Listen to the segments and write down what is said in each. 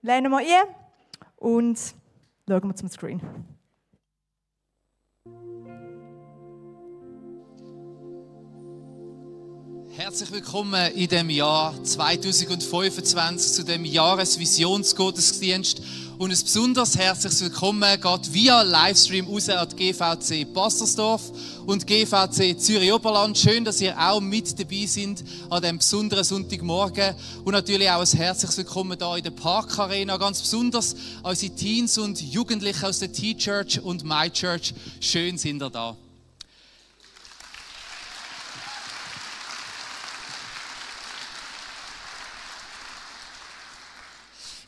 lehnen wir ein und schauen wir zum Screen. Herzlich willkommen in dem Jahr 2025 zu dem Jahresvisionsgottesdienst und ein besonders herzliches Willkommen geht via Livestream raus an die GVC Passersdorf und GVC Zürich-Oberland. Schön, dass ihr auch mit dabei seid an diesem besonderen Sonntagmorgen und natürlich auch ein herzliches Willkommen hier in der Parkarena. Ganz besonders an unsere Teens und Jugendlichen aus der T-Church und My Church. Schön sind ihr da.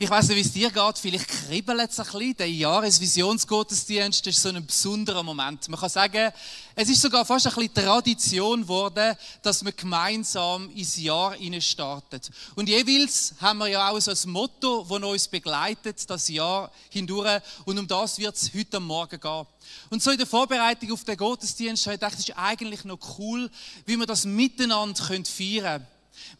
Ich weiss nicht, wie es dir geht, vielleicht kribbelt es ein bisschen. Der Jahresvisionsgottesdienst ist so ein besonderer Moment. Man kann sagen, es ist sogar fast ein bisschen Tradition geworden, dass man gemeinsam ins Jahr startet. Und jeweils haben wir ja auch so ein Motto, das uns begleitet, das Jahr hindurch. Und um das wird es heute am Morgen gehen. Und so in der Vorbereitung auf den Gottesdienst habe ich gedacht, es ist eigentlich noch cool, wie wir das miteinander feiern können.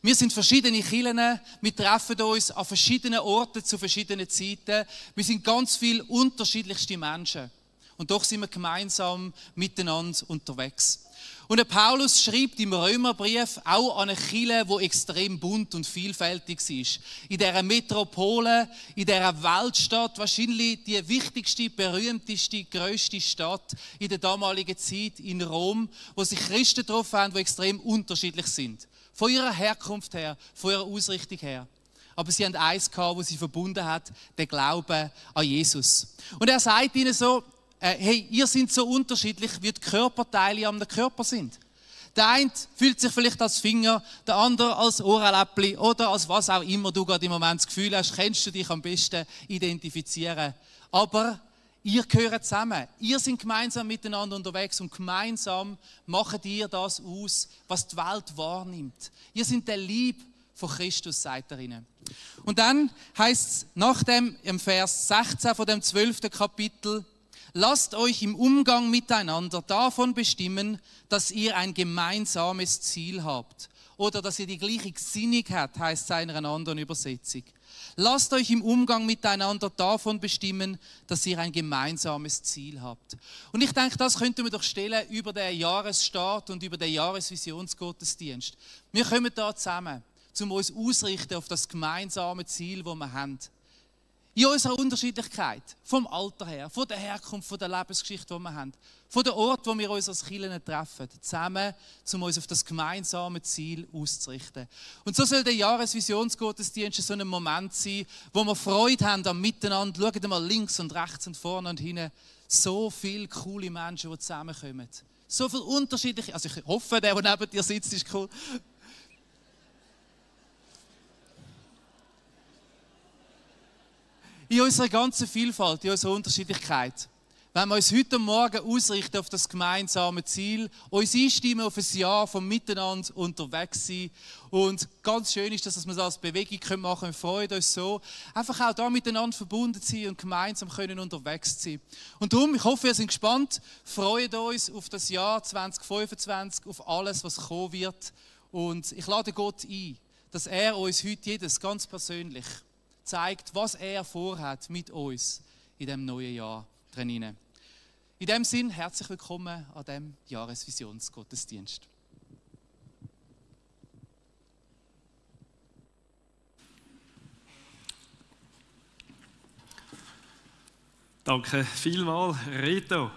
Wir sind verschiedene Kirchen, wir treffen uns an verschiedenen Orten zu verschiedenen Zeiten. Wir sind ganz viele unterschiedlichste Menschen. Und doch sind wir gemeinsam miteinander unterwegs. Und der Paulus schreibt im Römerbrief auch an eine Kirche, die extrem bunt und vielfältig ist. In dieser Metropole, in dieser Weltstadt, wahrscheinlich die wichtigste, berühmteste, grösste Stadt in der damaligen Zeit in Rom, wo sich Christen drauf haben, die extrem unterschiedlich sind. Von ihrer Herkunft her, von ihrer Ausrichtung her. Aber sie haben eins gehabt, was sie verbunden hat, den Glauben an Jesus. Und er sagt ihnen so, hey, ihr seid so unterschiedlich, wie die Körperteile am Körper sind. Der eine fühlt sich vielleicht als Finger, der andere als Ohrenläppli oder als was auch immer du gerade im Moment das Gefühl hast, kannst du dich am besten identifizieren. Aber ihr gehört zusammen. Ihr seid gemeinsam miteinander unterwegs und gemeinsam macht ihr das aus, was die Welt wahrnimmt. Ihr seid der Leib von Christus, sagt er ihnen. Und dann heißt es nach dem, im Vers 16 von dem 12. Kapitel, lasst euch im Umgang miteinander davon bestimmen, dass ihr ein gemeinsames Ziel habt. Oder dass ihr die gleiche Gesinnung habt, heißt es in einer anderen Übersetzung. Lasst euch im Umgang miteinander davon bestimmen, dass ihr ein gemeinsames Ziel habt. Und ich denke, das könnten wir doch stellen über den Jahresstart und über den Jahresvisionsgottesdienst. Wir kommen da zusammen, um uns ausrichten auf das gemeinsame Ziel, das wir haben. In unserer Unterschiedlichkeit, vom Alter her, von der Herkunft, von der Lebensgeschichte, die wir haben, von dem Ort, wo wir uns als Kirchen treffen, zusammen, um uns auf das gemeinsame Ziel auszurichten. Und so soll der Jahresvisionsgottesdienst so ein Moment sein, wo wir Freude haben am Miteinander. Schaut mal links und rechts und vorne und hinten. So viele coole Menschen, die zusammenkommen. So viele unterschiedliche, also ich hoffe, der neben dir sitzt, ist cool. In unserer ganzen Vielfalt, in unserer Unterschiedlichkeit, wenn wir uns heute Morgen ausrichten auf das gemeinsame Ziel, uns einstimmen auf ein Jahr vom Miteinander unterwegs sein. Und ganz schön ist, dass wir das als Bewegung machen können. Wir freuen uns so, einfach auch da miteinander verbunden zu sein und gemeinsam können unterwegs sein. Und darum, ich hoffe, ihr seid gespannt, freuen uns auf das Jahr 2025, auf alles, was kommen wird. Und ich lade Gott ein, dass er uns heute jedes ganz persönlich zeigt, was er vorhat mit uns in diesem neuen Jahr drin. In diesem Sinn, herzlich willkommen an diesem Jahresvisionsgottesdienst. Danke vielmals, Reto.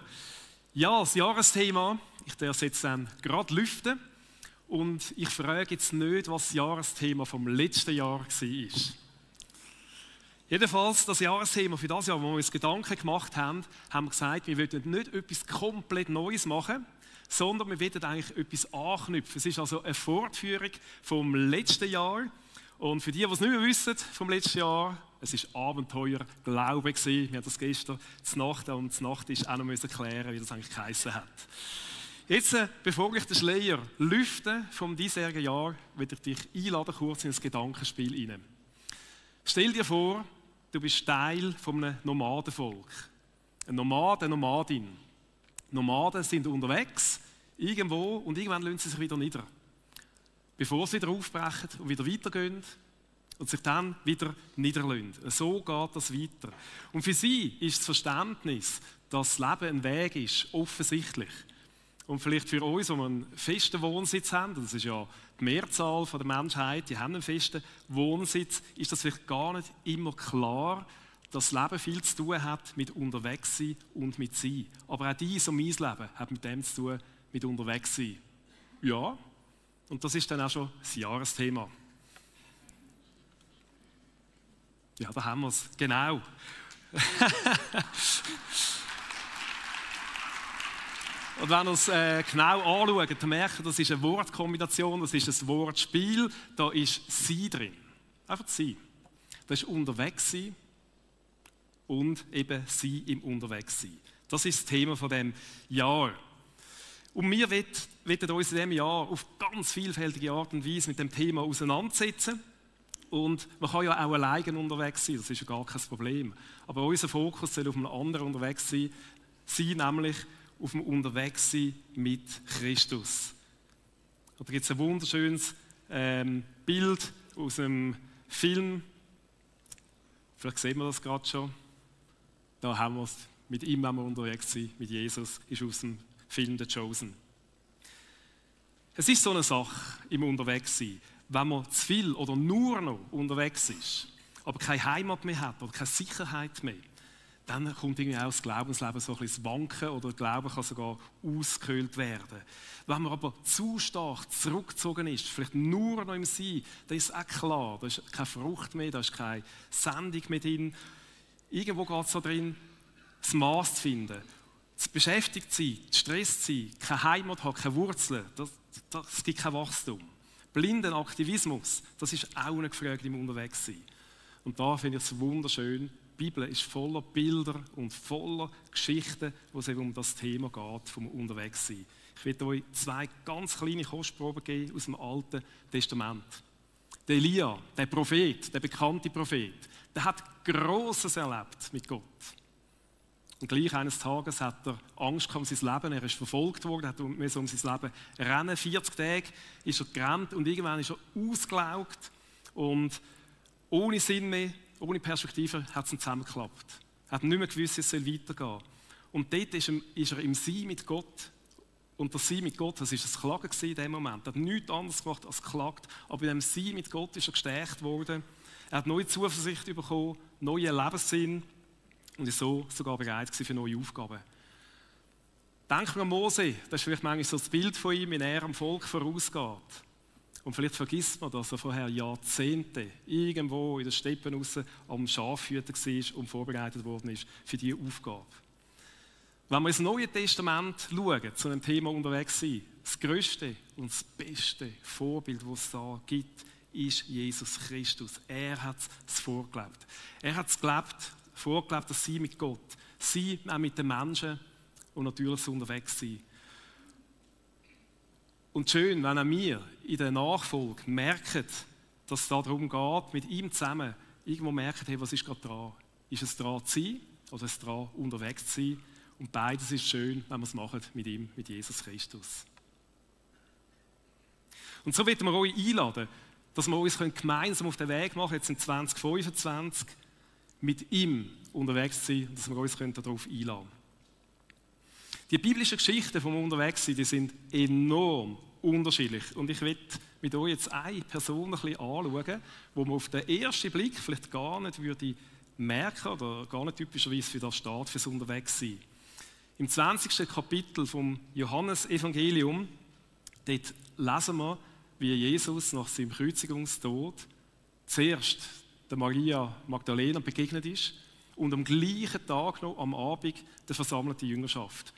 Ja, das Jahresthema, ich darf es jetzt gerade lüften. Und ich frage jetzt nicht, was das Jahresthema vom letzten Jahr war. Jedenfalls, das Jahresthema für das Jahr, wo wir uns Gedanken gemacht haben, haben wir gesagt, wir wollen nicht etwas komplett Neues machen, sondern wir wollen eigentlich etwas anknüpfen. Es ist also eine Fortführung vom letzten Jahr. Und für die es nicht mehr wissen vom letzten Jahr, es war Abenteuer Glaube gewesen. Wir haben das gestern zur Nacht und zur Nacht ist auch noch erklären, wie das eigentlich geheissen hat. Jetzt, bevor ich den Schleier lüfte vom diesjährigen Jahr, möchte ich dich einladen, kurz in ein Gedankenspiel hinein. Stell dir vor, du bist Teil von einem Nomadenvolk. Ein Nomad, eine Nomadin. Nomaden sind unterwegs, irgendwo, und irgendwann lassen sie sich wieder nieder. Bevor sie wieder aufbrechen und wieder weitergehen, und sich dann wieder niederlassen. So geht das weiter. Und für sie ist das Verständnis, dass das Leben ein Weg ist, offensichtlich. Und vielleicht für uns, die einen festen Wohnsitz haben, das ist ja die Mehrzahl der Menschheit, die haben einen festen Wohnsitz, ist das vielleicht gar nicht immer klar, dass das Leben viel zu tun hat mit Unterwegssein und mit Sein. Aber auch dein und mein Leben hat mit dem zu tun, mit Unterwegssein. Ja, und das ist dann auch schon das Jahresthema. Ja, da haben wir es. Genau. Und wenn wir es genau anschauen, dann merken wir, das ist eine Wortkombination, das ist ein Wortspiel, da ist «sein» drin. Einfach «sein». Das ist «unterwegs sein» und eben «sein» im «Unterwegssein». Das ist das Thema von dem Jahr. Und wir wollen uns in diesem Jahr auf ganz vielfältige Art und Weise mit dem Thema auseinandersetzen. Und man kann ja auch alleine unterwegs sein, das ist ja gar kein Problem. Aber unser Fokus soll auf einem anderen unterwegs sein, nämlich auf dem Unterwegssein mit Christus. Und da gibt es ein wunderschönes Bild aus einem Film. Vielleicht sehen wir das gerade schon. Da haben wir es. Mit ihm haben wir unterwegs sein, mit Jesus, ist aus dem Film «The Chosen». Es ist so eine Sache im Unterwegssein, wenn man zu viel oder nur noch unterwegs ist, aber keine Heimat mehr hat oder keine Sicherheit mehr, dann kommt irgendwie auch das Glaubensleben so ein bisschen ins Wanken oder der Glaube kann sogar ausgehöhlt werden. Wenn man aber zu stark zurückgezogen ist, vielleicht nur noch im Sein, dann ist es auch klar, da ist keine Frucht mehr, da ist keine Sendung mehr drin. Irgendwo geht es so drin, das Maß zu finden, zu beschäftigt sein, zu Stress sein, keine Heimat haben, keine Wurzeln, das gibt kein Wachstum. Blinden Aktivismus, das ist auch nicht gefragt im Unterwegssein. Und da finde ich es wunderschön, die Bibel ist voller Bilder und voller Geschichten, wo es eben um das Thema geht, vom Unterwegssein. Ich werde euch 2 ganz kleine Kostproben geben aus dem Alten Testament. Der Elia, der Prophet, der bekannte Prophet, der hat Grosses erlebt mit Gott. Und gleich eines Tages hat er Angst um sein Leben, er ist verfolgt worden, hat um sein Leben rennen. 40 Tage ist er gerannt und irgendwann ist er ausgelaugt und ohne Sinn mehr, ohne Perspektive hat es ihm zusammengeklappt. Er hat nicht mehr gewusst, es soll weitergehen. Und dort ist er im Sein mit Gott. Und das Sein mit Gott, das war ein Klagen in dem Moment. Er hat nichts anderes gemacht als geklagt. Aber in dem Sein mit Gott ist er gestärkt worden. Er hat neue Zuversicht bekommen, neuen Lebenssinn und ist so sogar bereit für neue Aufgaben. Denken wir an Mose, das ist vielleicht manchmal so das Bild von ihm, wenn er dem Volk vorausgeht. Und vielleicht vergisst man, dass er vorher Jahrzehnte irgendwo in den Steppen raus am Schafhüter war und vorbereitet worden ist für diese Aufgabe. Wenn wir ins Neue Testament schauen, zu einem Thema unterwegs sein, das grösste und das beste Vorbild, das es da gibt, ist Jesus Christus. Er hat es vorgelebt. Er hat es vorgelebt, das Sein mit Gott, Sein auch mit den Menschen und natürlich das Unterwegssein. Und schön, wenn auch wir in der Nachfolge merken, dass es darum geht, mit ihm zusammen irgendwo merken, hey, was ist gerade dran? Ist es dran zu sein oder ist es dran unterwegs zu sein? Und beides ist schön, wenn wir es machen mit ihm, mit Jesus Christus. Und so wollen wir euch einladen, dass wir uns gemeinsam auf den Weg machen, jetzt in 2025, mit ihm unterwegs zu sein, dass wir uns darauf einladen können. Die biblischen Geschichten vom Unterwegssein, die sind enorm unterschiedlich. Und ich will mit euch jetzt eine Person ein bisschen anschauen, wo man auf den ersten Blick vielleicht gar nicht würde merken oder gar nicht typischerweise für das steht, fürs Unterwegssein. Im 20. Kapitel vom Johannes-Evangelium, dort lesen wir, wie Jesus nach seinem Kreuzigungstod zuerst der Maria Magdalena begegnet ist und am gleichen Tag noch am Abend der versammelten Jüngerschaft.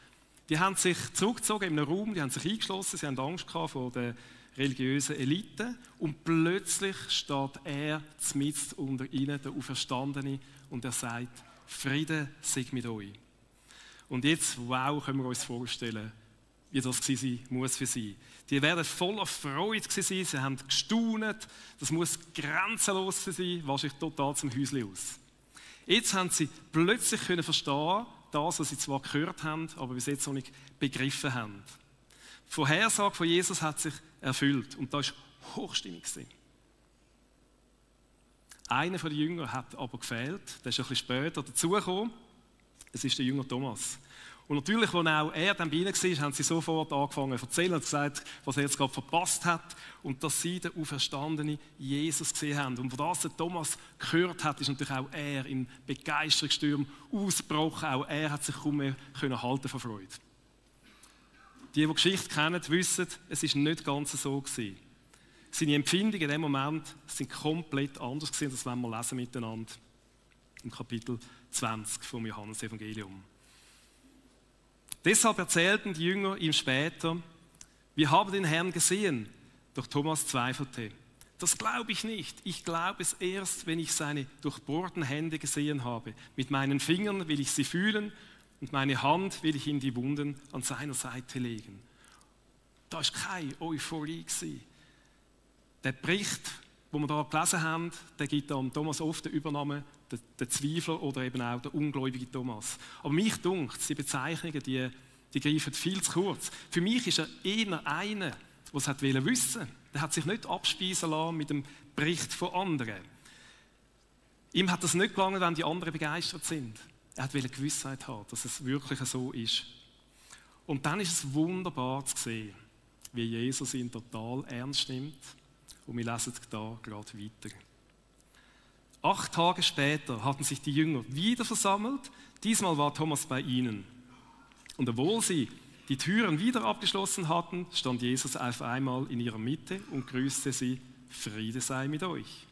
Die haben sich zurückgezogen in einem Raum, die haben sich eingeschlossen, sie haben Angst gehabt vor der religiösen Elite und plötzlich steht er mitten unter ihnen, der Auferstandene, und er sagt, Friede sei mit euch. Und jetzt, wow, können wir uns vorstellen, wie das sein muss für sie. Die werden voller Freude sein, sie haben gestaunt, das muss grenzenlos sein, wahrscheinlich total zum Häuschen aus. Jetzt haben sie plötzlich verstehen, das, was sie zwar gehört haben, aber bis jetzt noch nicht begriffen haben. Die Vorhersage von Jesus hat sich erfüllt und da war Hochstimmung. Einer der Jünger hat aber gefehlt, der ist ein bisschen später dazugekommen. Es ist der Jünger Thomas. Und natürlich, als auch er dann bei ihnen war, haben sie sofort angefangen zu erzählen und gesagt, was er jetzt gerade verpasst hat und dass sie den auferstandenen Jesus gesehen haben. Und was der Thomas gehört hat, ist natürlich auch er in Begeisterungsstürmen ausgebrochen. Auch er hat sich kaum mehr halten vor Freude. Die Geschichte kennen, wissen, es war nicht ganz so gewesen. Seine Empfindungen in dem Moment sind komplett anders gewesen, das wollen wir lesen miteinander im Kapitel 20 vom Johannesevangelium. Deshalb erzählten die Jünger ihm später, wir haben den Herrn gesehen, doch Thomas zweifelte. Das glaube ich nicht, ich glaube es erst, wenn ich seine durchbohrten Hände gesehen habe. Mit meinen Fingern will ich sie fühlen und meine Hand will ich in die Wunden an seiner Seite legen. Da war keine Euphorie gewesen. Der Bericht, den wir hier gelesen haben, der gibt an Thomas oft den Übernamen der Zweifler oder eben auch der ungläubige Thomas. Aber mich dunkt, die Bezeichnungen, die greifen viel zu kurz. Für mich ist er eher einer, der es wissen wollte. Der hat sich nicht abspeisen lassen mit dem Bericht von anderen. Ihm hat es nicht gelangt, wenn die anderen begeistert sind. Er wollte Gewissheit haben, dass es wirklich so ist. Und dann ist es wunderbar zu sehen, wie Jesus ihn total ernst nimmt. Und wir lesen da gerade weiter. 8 Tage später hatten sich die Jünger wieder versammelt. Diesmal war Thomas bei ihnen. Und obwohl sie die Türen wieder abgeschlossen hatten, stand Jesus auf einmal in ihrer Mitte und grüßte sie, Friede sei mit euch.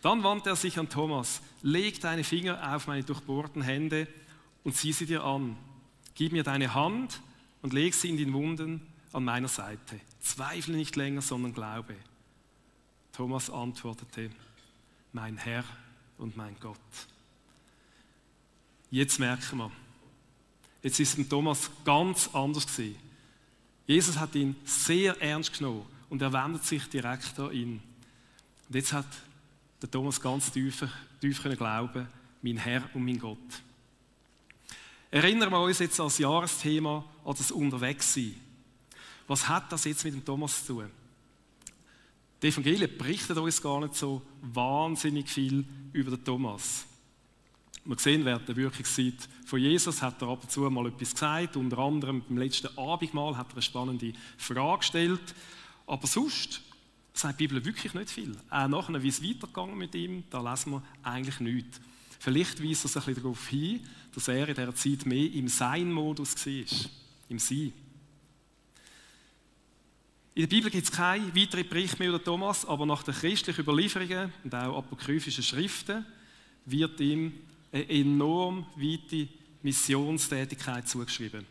Dann wandte er sich an Thomas, leg deine Finger auf meine durchbohrten Hände und sieh sie dir an. Gib mir deine Hand und leg sie in die Wunden an meiner Seite. Zweifle nicht länger, sondern glaube. Thomas antwortete, mein Herr und mein Gott. Jetzt merken wir, jetzt ist es mit Thomas ganz anders gewesen. Jesus hat ihn sehr ernst genommen und er wendet sich direkt an ihn. Und jetzt hat der Thomas ganz tief können glauben, mein Herr und mein Gott. Erinnern wir uns jetzt als Jahresthema an das Unterwegssein. Was hat das jetzt mit dem Thomas zu tun? Die Evangelien berichten uns gar nicht so wahnsinnig viel über den Thomas. Wir sehen, während der Wirkungszeit von Jesus hat er ab und zu mal etwas gesagt. Unter anderem beim letzten Abendmahl hat er eine spannende Frage gestellt. Aber sonst sagt die Bibel wirklich nicht viel. Auch nachher, wie es weitergegangen mit ihm, da lesen wir eigentlich nichts. Vielleicht weist es ein bisschen darauf hin, dass er in dieser Zeit mehr im Sein-Modus war. Im Sein. In der Bibel gibt es keinen weiteren Bericht mehr über Thomas, aber nach den christlichen Überlieferungen und auch apokryphischen Schriften wird ihm eine enorm weite Missionstätigkeit zugeschrieben.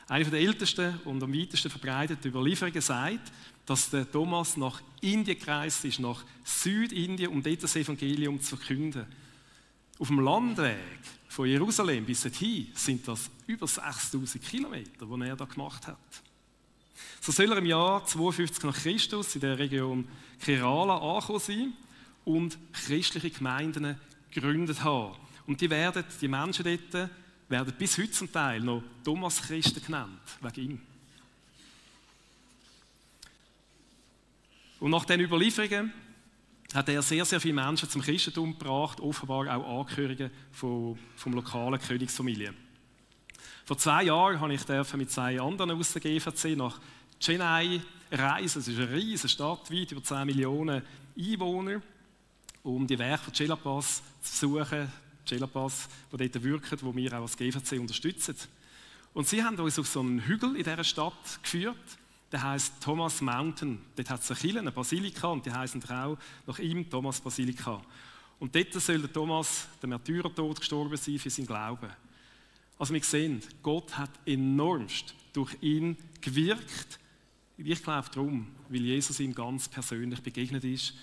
Eine der ältesten und am weitesten verbreiteten Überlieferungen sagt, dass der Thomas nach Indien gereist ist, nach Südindien, um dort das Evangelium zu verkünden. Auf dem Landweg von Jerusalem bis dorthin sind das über 6000 Kilometer, die er da gemacht hat. So soll er im Jahr 52 nach Christus in der Region Kerala angekommen sein und christliche Gemeinden gegründet haben. Und die Menschen dort werden bis heute zum Teil noch Thomas-Christen genannt, wegen ihm. Und nach diesen Überlieferungen hat er sehr, sehr viele Menschen zum Christentum gebracht, offenbar auch Angehörige vom lokalen Königsfamilie. Vor 2 Jahren durfte ich mit 2 anderen aus der GVC nach Chennai reisen. Es ist eine riesige Stadt, weit über 10 Millionen Einwohner, um die Werke von Chelapas zu besuchen. Chelapas, die dort wirken, die wir auch als GVC unterstützen. Und sie haben uns auf so einen Hügel in dieser Stadt geführt, der heisst Thomas Mountain. Dort hat es eine Kirche, eine Basilika, und die heißen auch nach ihm Thomas Basilika. Und dort soll der Thomas, der Märtyrertod, gestorben sein für seinen Glauben. Also wir sehen, Gott hat enormst durch ihn gewirkt. Ich glaube darum, weil Jesus ihm ganz persönlich begegnet ist,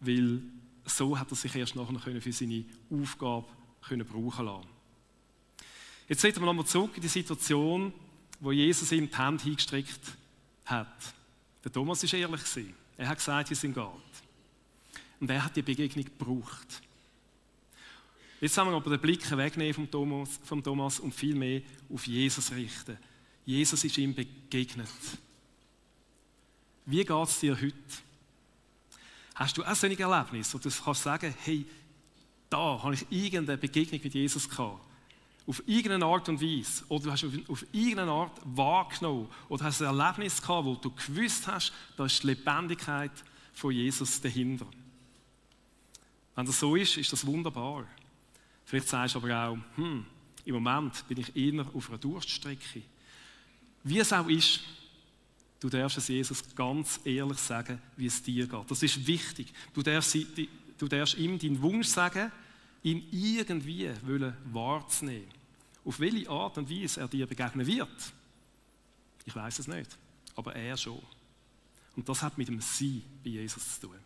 weil so hat er sich erst nachher für seine Aufgabe brauchen lassen. Jetzt treten wir nochmal zurück in die Situation, wo Jesus ihm die Hand hingestreckt hat. Der Thomas war ehrlich. Er hat gesagt, wie es ihm geht. Und er hat die Begegnung gebraucht. Jetzt haben wir aber den Blick wegnehmen vom Thomas und vielmehr auf Jesus richten. Jesus ist ihm begegnet. Wie geht es dir heute? Hast du auch solche Erlebnisse, wo du kannst sagen, hey, da habe ich irgendeine Begegnung mit Jesus gehabt? Auf irgendeine Art und Weise. Oder du hast auf irgendeine Art wahrgenommen. Oder hast ein Erlebnis gehabt, wo du gewusst hast, da ist die Lebendigkeit von Jesus dahinter. Wenn das so ist, ist das wunderbar. Vielleicht sagst du aber auch, im Moment bin ich eher auf einer Durststrecke. Wie es auch ist, du darfst es Jesus ganz ehrlich sagen, wie es dir geht. Das ist wichtig. Du darfst ihm deinen Wunsch sagen, ihn irgendwie wahrzunehmen. Auf welche Art und Weise er dir begegnen wird, ich weiß es nicht, aber er schon. Und das hat mit dem Sein bei Jesus zu tun.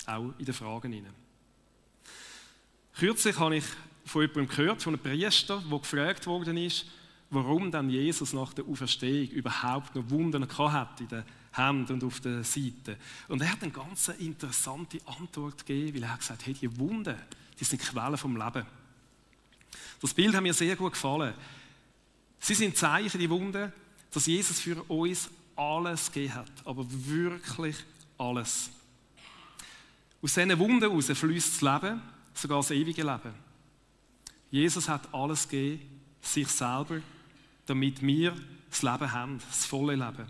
Auch in den Fragen hinein. Kürzlich habe ich von jemandem gehört, von einem Priester, der gefragt worden ist, warum dann Jesus nach der Auferstehung überhaupt noch Wunden gehabt in den Händen und auf der Seite. Und er hat eine ganz interessante Antwort gegeben, weil er hat gesagt, hey, die Wunden, die sind Quellen vom Leben. Das Bild hat mir sehr gut gefallen. Sie sind Zeichen, die Wunden, dass Jesus für uns alles gegeben hat, aber wirklich alles. Aus diesen Wunden heraus fließt das Leben, sogar das ewige Leben. Jesus hat alles gegeben, sich selber, damit wir das Leben haben, das volle Leben.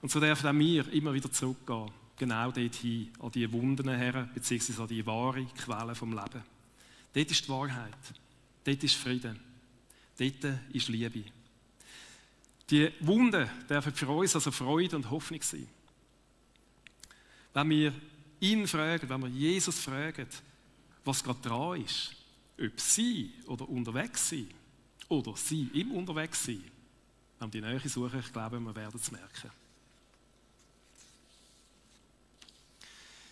Und so dürfen auch wir immer wieder zurückgehen, genau dorthin, an die Wunden her, beziehungsweise an die wahre Quelle vom Leben. Dort ist die Wahrheit, dort ist Frieden, dort ist Liebe. Die Wunden dürfen für uns also Freude und Hoffnung sein. Wenn wir ihn fragen, wenn wir Jesus fragen, was gerade dran ist, ob sie oder unterwegs sind, oder sie im Unterwegssein, wenn wir die Nähe suchen, ich glaube, wir werden es merken.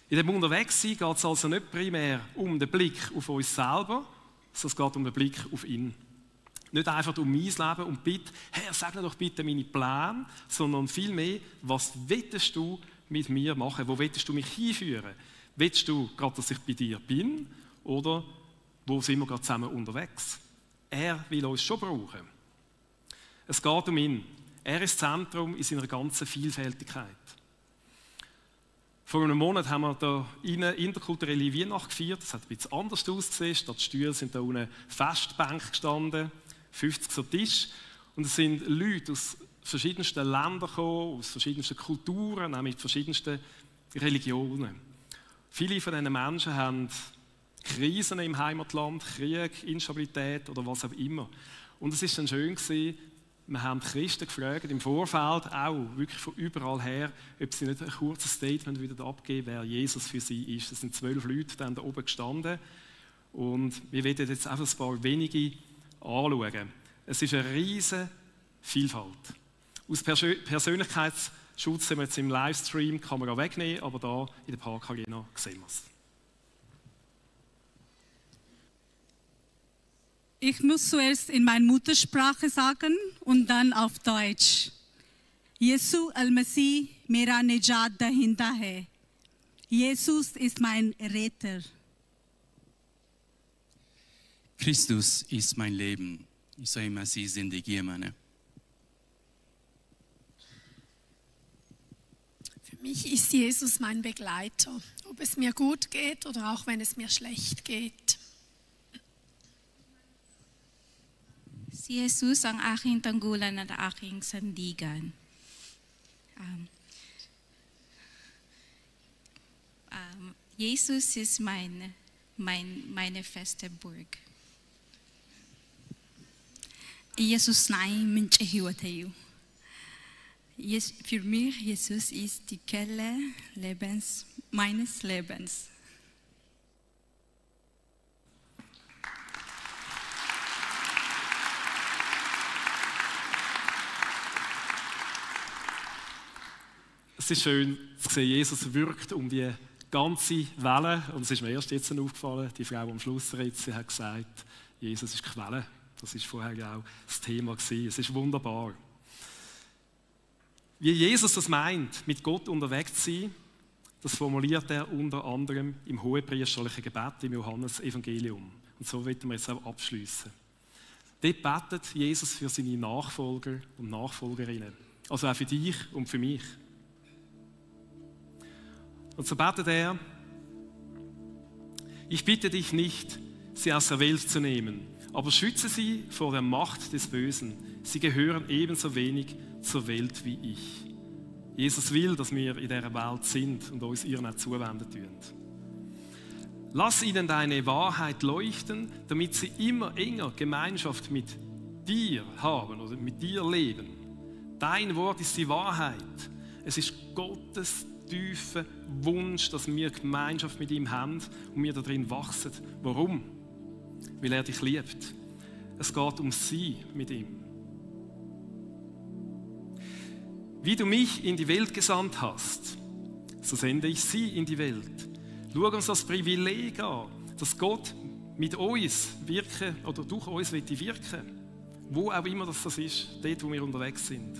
In dem Unterwegssein geht es also nicht primär um den Blick auf uns selber, sondern es geht um den Blick auf ihn. Nicht einfach um mein Leben und bitte, Herr, sag mir doch bitte meine Pläne, sondern vielmehr, was willst du mit mir machen? Wo willst du mich hinführen? Willst du gerade, dass ich bei dir bin? Oder wo sind wir gerade zusammen unterwegs? Er will uns schon brauchen. Es geht um ihn. Er ist das Zentrum in seiner ganzen Vielfältigkeit. Vor einem Monat haben wir da interkulturelle Weihnacht gefeiert. Das hat ein bisschen anders ausgesehen. Statt Stühle sind da unten Festbänke gestanden, 50 so Tisch. Und es sind Leute aus verschiedensten Ländern gekommen, aus verschiedensten Kulturen, auch mit verschiedensten Religionen. Viele von diesen Menschen haben Krisen im Heimatland, Krieg, Instabilität oder was auch immer. Und es ist dann schön gewesen, wir haben die Christen gefragt, im Vorfeld auch, wirklich von überall her, ob sie nicht ein kurzes Statement wieder abgeben, wer Jesus für sie ist. Es sind 12 Leute dann da oben gestanden und wir werden jetzt einfach ein paar wenige anschauen. Es ist eine riesige Vielfalt. Aus Persönlichkeitsschutz sind wir jetzt im Livestream, Kamera wegnehmen, aber da in der Parkarena sehen wir es. Ich muss zuerst in meiner Muttersprache sagen und dann auf Deutsch. Yesu al-Masih mera Nejat dahinta hai. Jesus ist mein Retter. Christus ist mein Leben. Isa Masih zindagi meine. Für mich ist Jesus mein Begleiter, ob es mir gut geht oder auch wenn es mir schlecht geht. Si Jesus ang aking tanggulan at aking sandigan. Jesus ist meine feste Burg. Jesus nein menche hiwatayu. Für mich Jesus ist die Quelle meines Lebens. Es ist schön zu sehen, Jesus wirkt um die ganze Welle. Und es ist mir erst jetzt aufgefallen, die Frau am Schluss redet, sie hat gesagt, Jesus ist Quelle. Das war vorher ja auch das Thema gewesen. Es ist wunderbar. Wie Jesus das meint, mit Gott unterwegs zu sein, das formuliert er unter anderem im hohepriesterlichen Gebet im Johannesevangelium. Und so wollen wir jetzt auch abschliessen. Dort betet Jesus für seine Nachfolger und Nachfolgerinnen. Also auch für dich und für mich. Und so betet er: Ich bitte dich nicht, sie aus der Welt zu nehmen, aber schütze sie vor der Macht des Bösen. Sie gehören ebenso wenig zur Welt wie ich. Jesus will, dass wir in dieser Welt sind und uns ihr auch zuwenden tun. Lass ihnen deine Wahrheit leuchten, damit sie immer enger Gemeinschaft mit dir haben oder mit dir leben. Dein Wort ist die Wahrheit. Es ist Gottes tiefer Wunsch, dass wir Gemeinschaft mit ihm haben und wir darin wachsen. Warum? Weil er dich liebt. Es geht um sie mit ihm. Wie du mich in die Welt gesandt hast, so sende ich sie in die Welt. Schau uns das Privileg an, dass Gott mit uns wirken oder durch uns wirken will. Wo auch immer das ist, dort, wo wir unterwegs sind.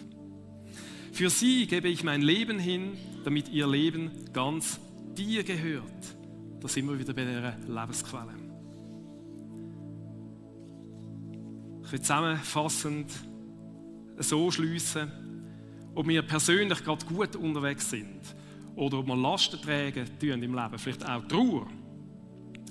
Für sie gebe ich mein Leben hin, damit ihr Leben ganz dir gehört. Da sind wir wieder bei dieser Lebensquelle. Ich will zusammenfassend so schliessen, ob wir persönlich gerade gut unterwegs sind oder ob wir Lasten tragen tun im Leben, vielleicht auch Trauer.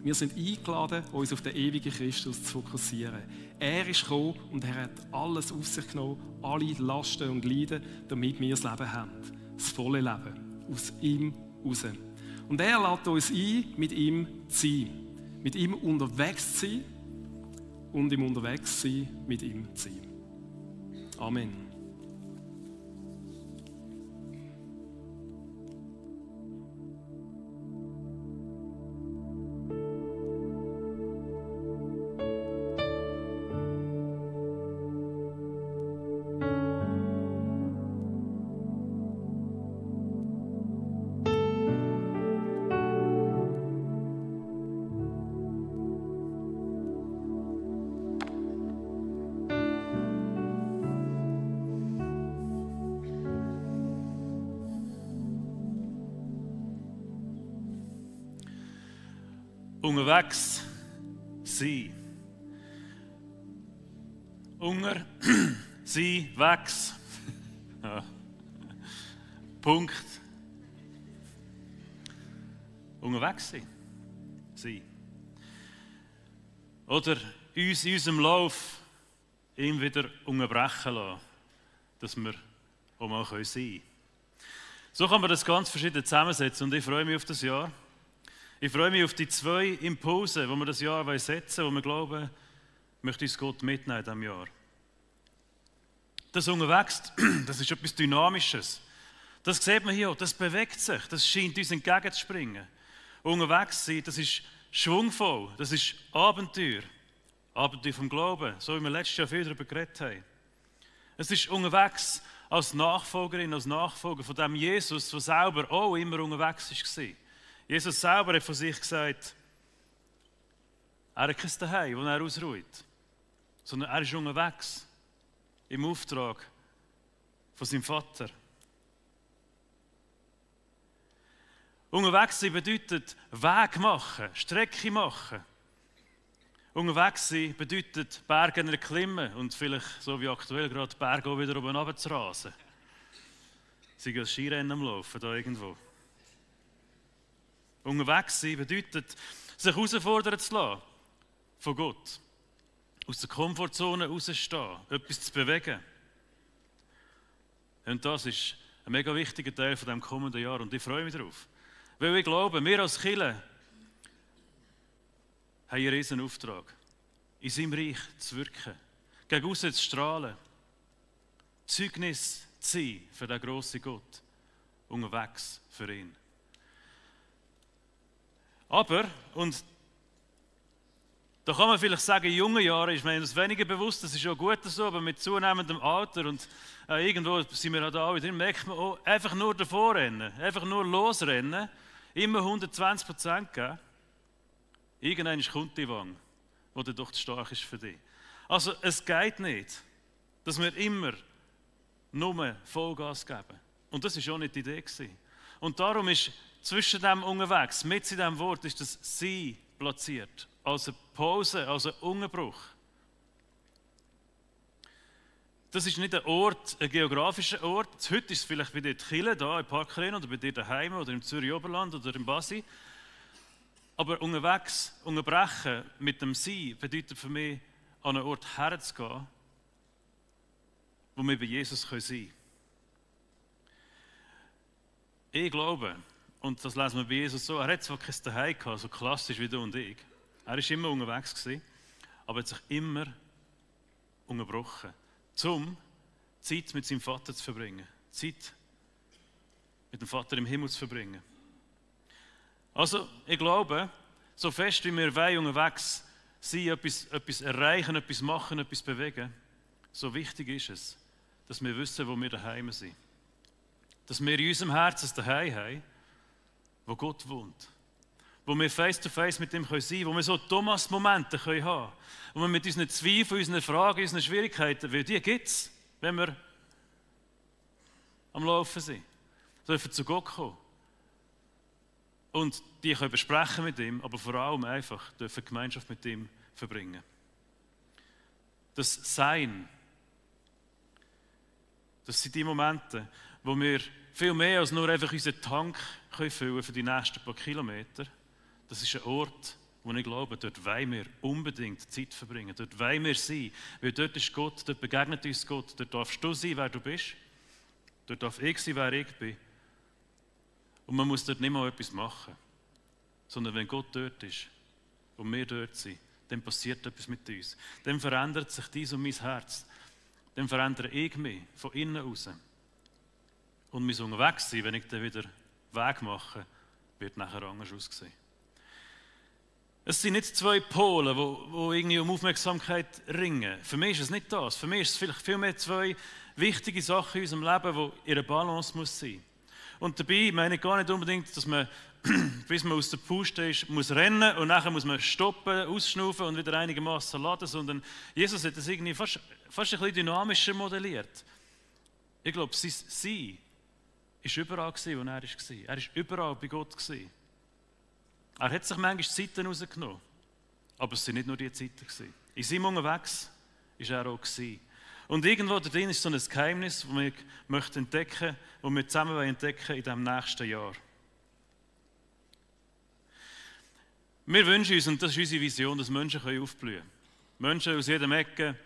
Wir sind eingeladen, uns auf den ewigen Christus zu fokussieren. Er ist gekommen und er hat alles auf sich genommen, alle Lasten und Leiden, damit wir das Leben haben. Das volle Leben, aus ihm raus. Und er lädt uns ein, mit ihm zu sein, mit ihm unterwegs zu sein und im Unterwegssein mit ihm zu sein. Amen. Unterwegs sein. Unger, sein, wegs. Ja. Punkt. Unterwegs sein. Oder uns in unserem Lauf immer wieder unterbrechen lassen, dass wir auch mal sein können. So kann man das ganz verschieden zusammensetzen und ich freue mich auf das Jahr. Ich freue mich auf die 2 Impulse, die wir das Jahr setzen wollen, wo wir glauben, möchte uns Gott mitnehmen in diesem Jahr. Das unterwegs, das ist etwas Dynamisches. Das sieht man hier auch, das bewegt sich, das scheint uns entgegenzuspringen. Unterwegs sein, das ist schwungvoll, das ist Abenteuer. Abenteuer vom Glauben, so wie wir letztes Jahr viel darüber geredet haben. Es ist unterwegs als Nachfolgerin, als Nachfolger von dem Jesus, der selber auch immer unterwegs war. Jesus selber hat von sich gesagt, er hat kein Zuhause, wo er ausruht, sondern er ist unterwegs im Auftrag von seinem Vater. Unterwegs sein bedeutet Weg machen, Strecke machen. Unterwegs sein bedeutet Berge erklimmen und vielleicht, so wie aktuell gerade, Berge auch wieder oben runter zu rasen. Sie gehen Skirennen am Laufen, da irgendwo. Unterwegs sein bedeutet, sich herausfordern zu lassen von Gott. Aus der Komfortzone rauszustehen, etwas zu bewegen. Und das ist ein mega wichtiger Teil von diesem kommenden Jahr und ich freue mich darauf. Weil ich glaube, wir als Kirche haben einen riesen Auftrag, in seinem Reich zu wirken, gegen aussen zu strahlen, Zeugnis zu sein für den grossen Gott, unterwegs für ihn. Aber, und da kann man vielleicht sagen, in jungen Jahren ist mir das weniger bewusst, das ist auch gut so, aber mit zunehmendem Alter und irgendwo sind wir da alle drin, merkt man auch, einfach nur davor rennen, einfach nur losrennen, immer 120% geben, irgendwann kommt die Wange, die dann doch zu stark ist für dich. Also es geht nicht, dass wir immer nur Vollgas geben. Und das war auch nicht die Idee gewesen. Und darum ist zwischen dem unterwegs, mit in diesem Wort, ist das «Sie» platziert. Als eine Pause, als ein Unterbruch. Das ist nicht ein Ort, ein geografischer Ort. Heute ist es vielleicht bei dir die Kirche, da in Park Arena, oder bei dir daheim oder im Zürich Oberland oder im Basi. Aber unterwegs, unterbrechen mit dem Sein bedeutet für mich, an einen Ort herzugehen, wo wir bei Jesus sein können. Ich glaube, und das lesen wir bei Jesus so, er hat zwar kein Zuhause gehabt, so klassisch wie du und ich. Er war immer unterwegs gewesen, aber hat sich immer unterbrochen, um Zeit mit seinem Vater zu verbringen, Zeit mit dem Vater im Himmel zu verbringen. Also, ich glaube, so fest wie wir wollen, unterwegs sein, etwas erreichen, etwas machen, etwas bewegen, so wichtig ist es, dass wir wissen, wo wir daheim sind. Dass wir in unserem Herzen daheim haben, wo Gott wohnt. Wo wir face to face mit ihm sein können, wo wir so Thomas-Momente haben können, wo wir mit unseren Zweifeln, unseren Fragen, unseren Schwierigkeiten, weil die gibt es, wenn wir am Laufen sind, dürfen zu Gott kommen. Und die können besprechen mit ihm, aber vor allem einfach dürfen Gemeinschaft mit ihm verbringen. Das Sein, das sind die Momente, wo wir viel mehr als nur einfach unseren Tank füllen können für die nächsten paar Kilometer. Das ist ein Ort, wo ich glaube, dort wollen wir unbedingt Zeit verbringen. Dort wollen wir sein, weil dort ist Gott, dort begegnet uns Gott. Dort darfst du sein, wer du bist. Dort darf ich sein, wer ich bin. Und man muss dort nicht mal etwas machen, sondern wenn Gott dort ist und wir dort sind, dann passiert etwas mit uns. Dann verändert sich dies und mein Herz. Dann verändere ich mich von innen raus. Und mein Unterwegssein, wenn ich dann wieder Weg mache, wird nachher anders aussehen. Es sind nicht zwei Pole, die irgendwie um Aufmerksamkeit ringen. Für mich ist es nicht das. Für mich ist es vielleicht vielmehr zwei wichtige Sachen in unserem Leben, die in einer Balance sein muss. Und dabei meine ich gar nicht unbedingt, dass man, bis man aus der Puste ist, muss rennen und nachher muss man stoppen, ausschnaufen und wieder einigermaßen laden, sondern Jesus hat das irgendwie fast ein bisschen dynamischer modelliert. Ich glaube, sein Sein war überall, wo er war. Er war überall bei Gott. Er hat sich manchmal Zeiten rausgenommen, aber es waren nicht nur die Zeiten. In seinem Unterwegs war er auch. Und irgendwo da drin ist so ein Geheimnis, das wir entdecken möchten, das wir zusammen entdecken in diesem nächsten Jahr. Wir wünschen uns, und das ist unsere Vision, dass Menschen aufblühen können. Menschen aus jeder Ecke,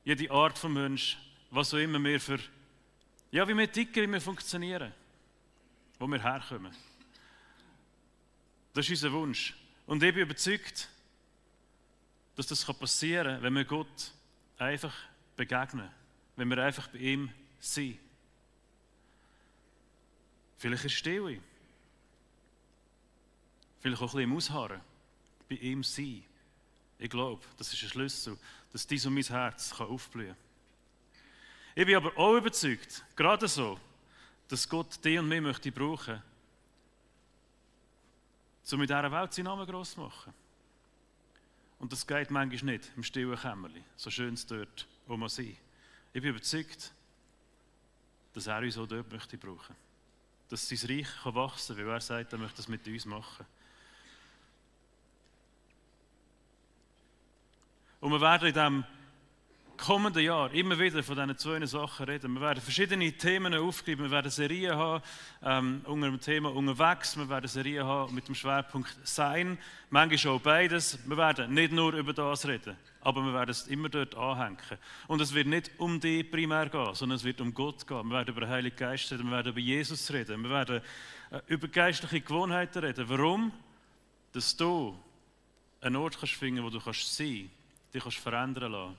jede Art von Mensch, was auch immer wir für, ja, wie wir ticken, wie wir funktionieren, wo wir herkommen. Das ist unser Wunsch. Und ich bin überzeugt, dass das passieren kann, wenn wir Gott einfach begegnen, wenn wir einfach bei ihm sind. Vielleicht ist Stille, vielleicht auch ein bisschen im Ausharren, bei ihm sein. Ich glaube, das ist ein Schlüssel, dass dies und mein Herz aufblühen kann. Ich bin aber auch überzeugt, gerade so, dass Gott dich und mich möchte brauchen, um in dieser Welt seinen Namen gross zu machen. Und das geht manchmal nicht im stillen Kämmerlein, so schön es dort wo wir sind. Ich bin überzeugt, dass er uns auch dort möchte brauchen. Dass sein Reich wachsen kann, weil er sagt, er möchte das mit uns machen. Und wir werden in diesem kommenden Jahr immer wieder von diesen zwei Sachen reden. Wir werden verschiedene Themen aufgreifen. Wir werden Serien haben unter dem Thema «Unterwegs». Wir werden Serien haben mit dem Schwerpunkt «Sein». Manchmal auch beides. Wir werden nicht nur über das reden, aber wir werden es immer dort anhängen. Und es wird nicht um dich primär gehen, sondern es wird um Gott gehen. Wir werden über den Heiligen Geist reden, wir werden über Jesus reden, wir werden über geistliche Gewohnheiten reden. Warum? Dass du einen Ort kannst finden, wo du kannst sein, dich kannst verändern lassen.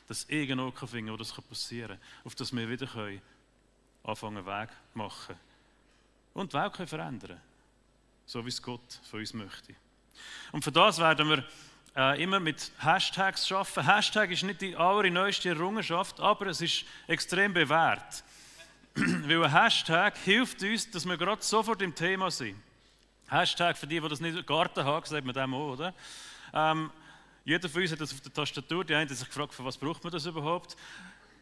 Dass ich einen Ort finden kann, wo das passieren kann, auf das wir wieder anfangen, einen Weg machen und die Welt verändern, so wie es Gott von uns möchte. Und für das werden wir immer mit Hashtags arbeiten. Hashtag ist nicht die allerneueste Errungenschaft, aber es ist extrem bewährt. Weil ein Hashtag hilft uns, dass wir gerade sofort im Thema sind. Hashtag, für die das nicht Garten haben, sagt man dem auch, oder? Jeder von uns hat das auf der Tastatur, die einen haben sich gefragt, für was braucht man das überhaupt?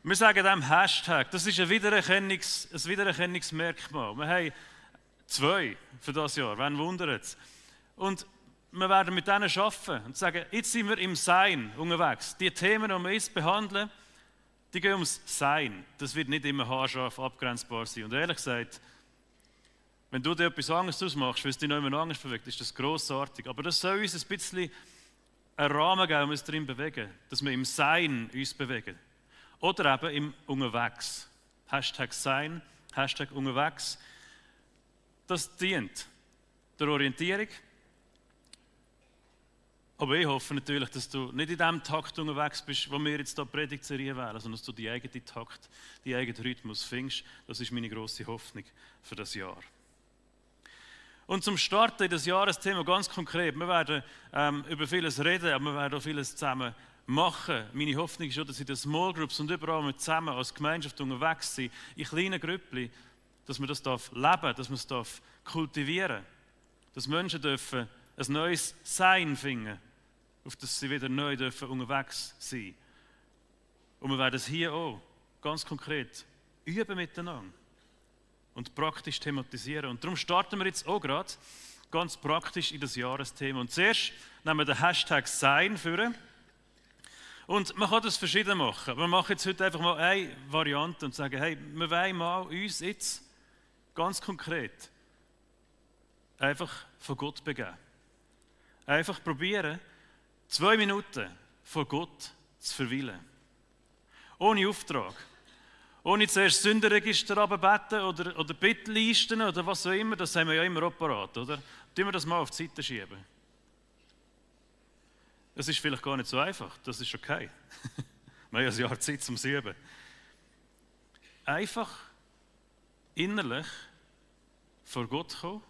Wir sagen dem Hashtag, das ist ein Wiedererkennungsmerkmal. Wir haben 2 für das Jahr, wen wundert es? Und wir werden mit denen arbeiten und sagen, jetzt sind wir im Sein unterwegs. Die Themen, die wir jetzt behandeln, die gehen ums Sein. Das wird nicht immer haarscharf abgrenzbar sein. Und ehrlich gesagt, wenn du dir etwas anderes ausmachst, weil es dich noch immer anders bewegt, ist das grossartig. Aber das soll uns ein bisschen einen Rahmen geben, wo wir uns drin bewegen. Dass wir im Sein uns bewegen. Oder eben im Unterwegs. Hashtag Sein, Hashtag Unterwegs. Das dient der Orientierung. Aber ich hoffe natürlich, dass du nicht in dem Takt unterwegs bist, wo wir jetzt hier Predigtserie wählen, sondern dass du die eigene Takt, die eigenen Rhythmus findest. Das ist meine grosse Hoffnung für das Jahr. Und zum Starten in das Jahresthema ganz konkret. Wir werden über vieles reden, aber wir werden auch vieles zusammen machen. Meine Hoffnung ist schon, dass in den Small Groups und überall mit zusammen als Gemeinschaft unterwegs sind, in kleinen Grüppchen, dass man das leben, dass man es kultivieren darf. Dass Menschen dürfen ein neues Sein finden, auf das sie wieder neu dürfen unterwegs sein. Und wir werden es hier auch ganz konkret üben miteinander und praktisch thematisieren. Und darum starten wir jetzt auch gerade ganz praktisch in das Jahresthema. Und zuerst nehmen wir den Hashtag Sein führen. Und man kann das verschieden machen. Wir machen jetzt heute einfach mal eine Variante und sagen, hey, wir wollen mal uns jetzt ganz konkret einfach von Gott begeben. Einfach probieren, 2 Minuten vor Gott zu verweilen. Ohne Auftrag. Ohne zuerst Sündenregister runterbeten oder Bittlisten oder was auch immer. Das haben wir ja immer auch parat, oder? Tun wir das mal auf die Seite schieben. Es ist vielleicht gar nicht so einfach, das ist okay. Wir haben ein Jahr Zeit zum Üben. Einfach innerlich vor Gott kommen.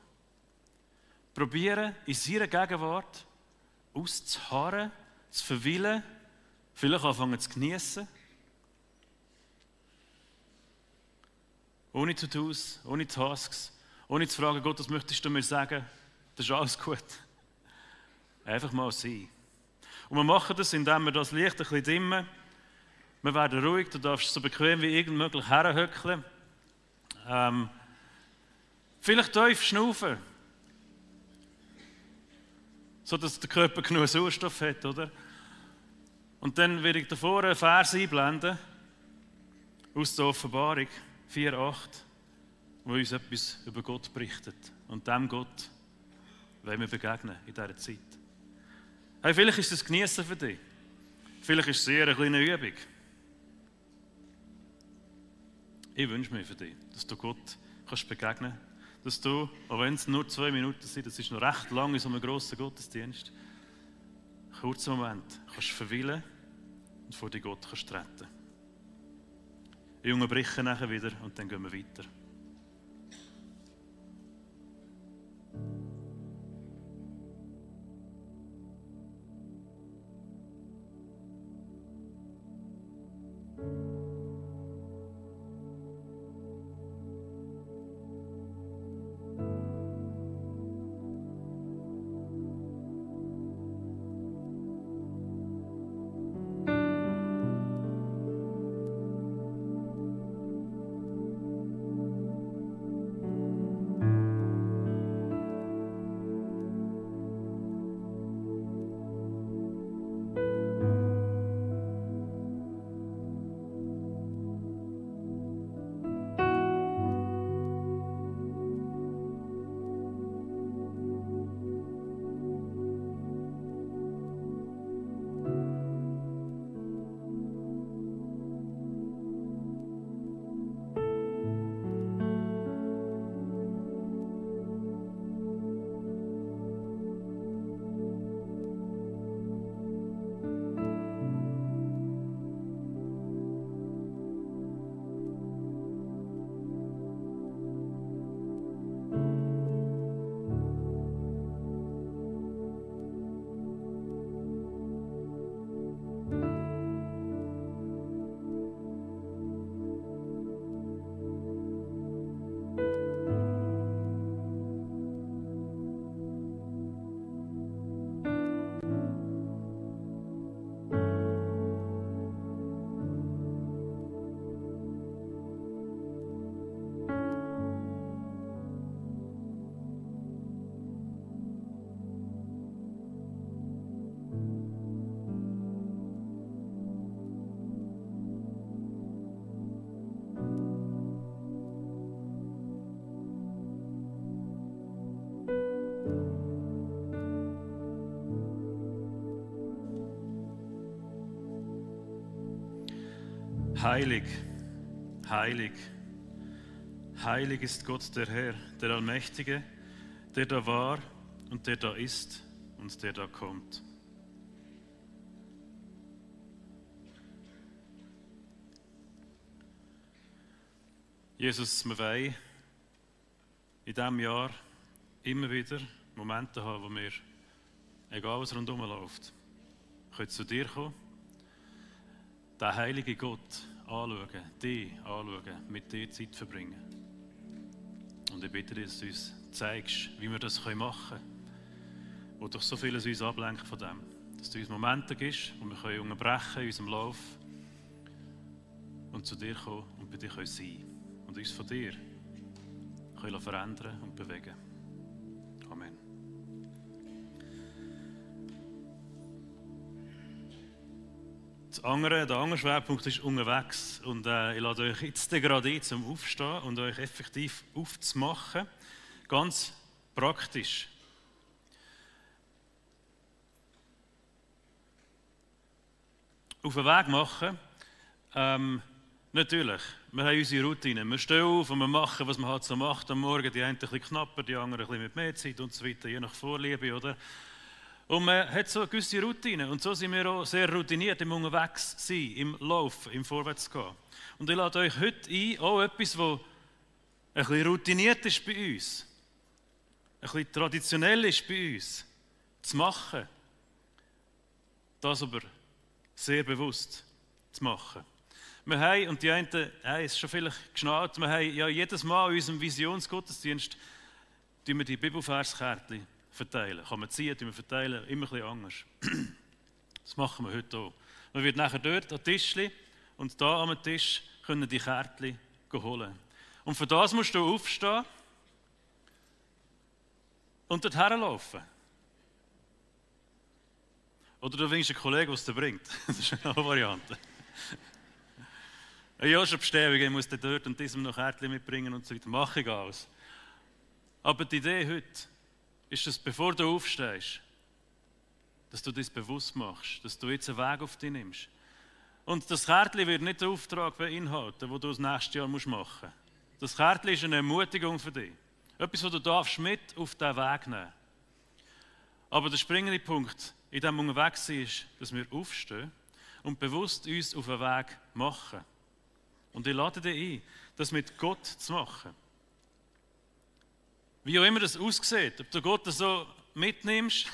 Probieren, in seiner Gegenwart auszuharren, zu verweilen, vielleicht anfangen zu genießen. Ohne To-Dos, ohne Tasks, ohne zu fragen, Gott, was möchtest du mir sagen? Das ist alles gut. Einfach mal sein. Und wir machen das, indem wir das Licht ein bisschen dimmen. Wir werden ruhig, du darfst so bequem wie irgend möglich herhöckeln. Vielleicht tief schnaufen, sodass der Körper genug Sauerstoff hat, oder? Und dann werde ich davor einen Vers einblenden aus der Offenbarung 4,8, wo uns etwas über Gott berichtet. Und dem Gott wollen wir begegnen in dieser Zeit. Hey, vielleicht ist es Genießen für dich. Vielleicht ist es eher eine kleine Übung. Ich wünsche mir für dich, dass du Gott kannst begegnen kannst. Dass du, auch wenn es nur 2 Minuten sind, das ist noch recht lang in so einem grossen Gottesdienst, einen kurzen Moment kannst verweilen und vor die Gott kannst treten. Ich unterbreche nachher wieder und dann gehen wir weiter. Heilig, heilig, heilig ist Gott der Herr, der Allmächtige, der da war und der da ist und der da kommt. Jesus, wir wollen in diesem Jahr immer wieder Momente haben, wo wir, egal was rundherum läuft, können zu dir kommen, den heiligen Gott anschauen, dich anschauen, mit dir Zeit verbringen. Und ich bitte dich, dass du uns zeigst, wie wir das machen können, wo doch so vieles uns ablenkt von dem. Dass du uns Momente gibst, wo wir unterbrechen in unserem Lauf und zu dir kommen und bei dir sein können. Und uns von dir können verändern und bewegen. Amen. Der andere Schwerpunkt ist unterwegs. Und ich lade euch jetzt gerade ein, zum Aufstehen und euch effektiv aufzumachen. Ganz praktisch. Auf den Weg machen. Natürlich, wir haben unsere Routine. Wir stehen auf und wir machen, was man halt so macht am Morgen. Die einen ein bisschen knapper, die anderen ein bisschen mit mehr Zeit und so weiter, je nach Vorliebe, oder? Und man hat so eine gewisse Routine. Und so sind wir auch sehr routiniert im Unterwegssein, im Laufen, im Vorwärtsgehen. Und ich lade euch heute ein, auch etwas, das ein bisschen routiniert ist bei uns, ein bisschen traditionell ist bei uns, zu machen. Das aber sehr bewusst zu machen. Wir haben, und die einen haben es schon vielleicht geschnallt, wir haben ja jedes Mal in unserem Visionsgottesdienst wir die Bibelverskärtchen verteilen. Kann man ziehen, wir verteilen, immer ein bisschen anders. Das machen wir heute auch. Man wird nachher dort an Tischli und da am Tisch können die Kärtchen holen. Und für das musst du aufstehen und dort herlaufen. Oder du findest einen Kollegen, der es dir bringt. Das ist eine Variante. Ja, schon Bestellung, ich muss dort und diesem noch Kärtchen mitbringen und so weiter. Mache ich alles. Aber die Idee heute ist, dass bevor du aufstehst, dass du das bewusst machst, dass du jetzt einen Weg auf dich nimmst. Und das Kärtchen wird nicht den Auftrag beinhalten, den du das nächste Jahr machen musst. Das Kärtchen ist eine Ermutigung für dich. Etwas, was du darfst mit auf diesen Weg nehmen. Aber der springende Punkt in diesem Unterwegssein ist, dass wir aufstehen und bewusst uns auf einen Weg machen. Und ich lade dich ein, das mit Gott zu machen. Wie auch immer das aussieht, ob du Gott so mitnimmst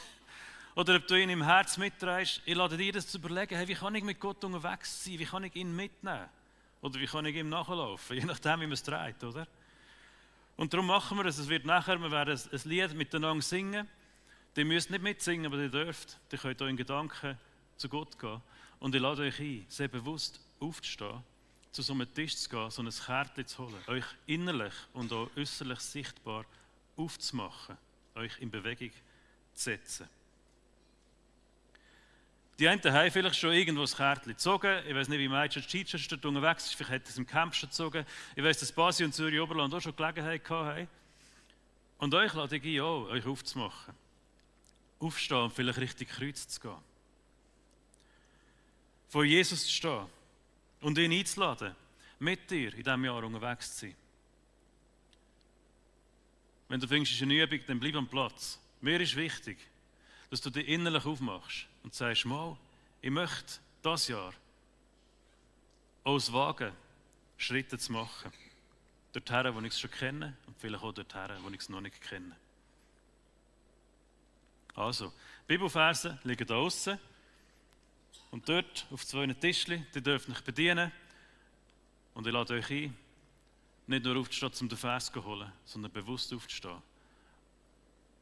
oder ob du ihn im Herz mitträgst, ich lade dich, das zu überlegen, hey, wie kann ich mit Gott unterwegs sein, wie kann ich ihn mitnehmen oder wie kann ich ihm nachlaufen, je nachdem, wie man es dreht, oder? Und darum machen wir es, es wird nachher, wir werden ein Lied miteinander singen, ihr müsst nicht mitsingen, aber ihr dürft, ihr könnt auch in Gedanken zu Gott gehen und ich lade euch ein, sehr bewusst aufzustehen, zu so einem Tisch zu gehen, so ein Kärtchen zu holen, euch innerlich und auch äußerlich sichtbar aufzumachen, euch in Bewegung zu setzen. Die einen haben vielleicht schon irgendwo das Kärtchen gezogen. Ich weiß nicht, wie Mädchen Cheatschers dort unterwegs ist. Vielleicht hat es im Camp schon gezogen. Ich weiß, dass Basel und Zürich Oberland auch schon Gelegenheit hatten. Und euch lade ich ein, auch, euch aufzumachen. Aufstehen und vielleicht Richtung Kreuz zu gehen. Vor Jesus zu stehen. Und ihn einzuladen, mit dir in diesem Jahr unterwegs zu sein. Wenn du findest, es ist eine Übung, dann bleib am Platz. Mir ist wichtig, dass du dich innerlich aufmachst und sagst, mal, ich möchte dieses Jahr aus Wagen Schritte zu machen. Dorthin, wo ich es schon kenne und vielleicht auch dorthin, wo ich es noch nicht kenne. Also, Bibelverse liegen da aussen. Und dort auf 2 Tischchen, die dürft euch bedienen. Und ich lade euch ein, nicht nur aufzustehen, um den Vers zu holen, sondern bewusst aufzustehen.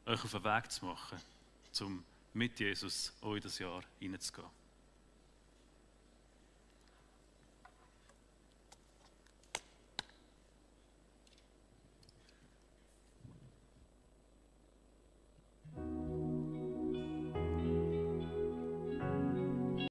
Euch auf den Weg zu machen, um mit Jesus auch in das Jahr hineinzugehen.